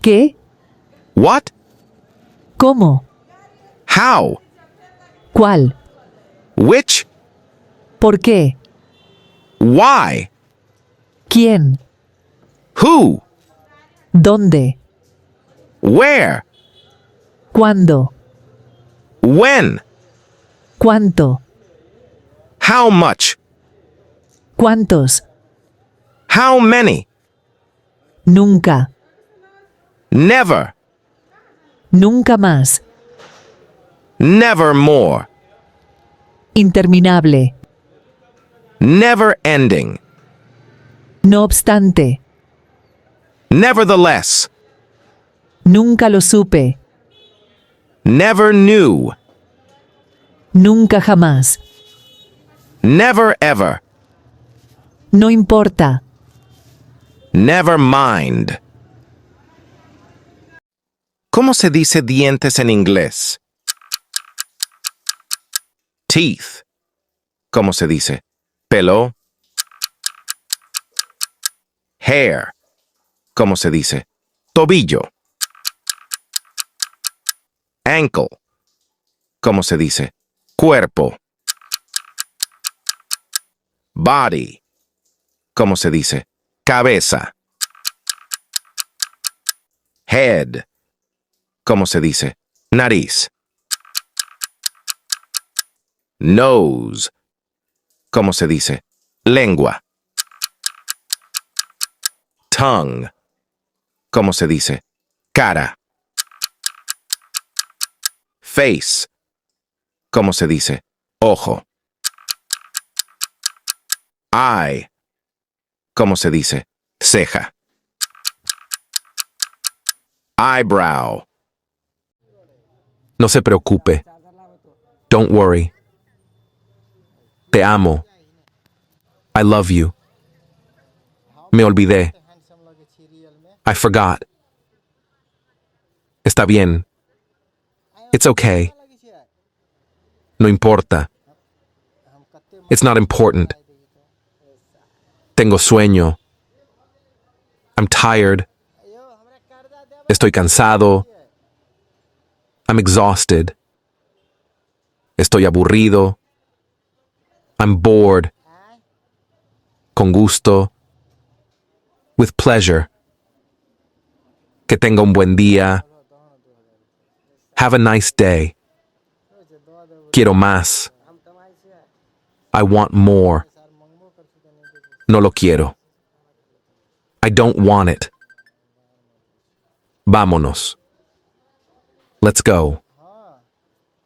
¿Qué? What? ¿Cómo? How? ¿Cuál? Which? ¿Por qué? Why? ¿Quién? Who? ¿Dónde? Where? ¿Cuándo? When? ¿Cuánto? How much? ¿Cuántos? How many? Nunca. Never. Nunca más. Never more. Interminable. Never ending. No obstante. Nevertheless. Nunca lo supe. Never knew. Nunca jamás. Never ever. No importa. Never mind. ¿Cómo se dice dientes en inglés? Teeth. ¿Cómo se dice? Pelo. Hair. ¿Cómo se dice? Tobillo. Ankle. ¿Cómo se dice? Cuerpo. Body. ¿Cómo se dice? Cabeza. Head. ¿Cómo se dice? Nariz. Nose. ¿Cómo se dice? Lengua. Tongue. ¿Cómo se dice? Cara. Face. ¿Cómo se dice? Ojo. Eye. ¿Cómo se dice? Ceja. Eyebrow. No se preocupe. Don't worry. Te amo. I love you. Me olvidé. I forgot. Está bien. It's okay. No importa. It's not important. Tengo sueño. I'm tired. Estoy cansado. I'm exhausted. Estoy aburrido. I'm bored. Con gusto. With pleasure. Que tenga un buen día. Have a nice day. Quiero más. I want more. No lo quiero. I don't want it. Vámonos. Let's go.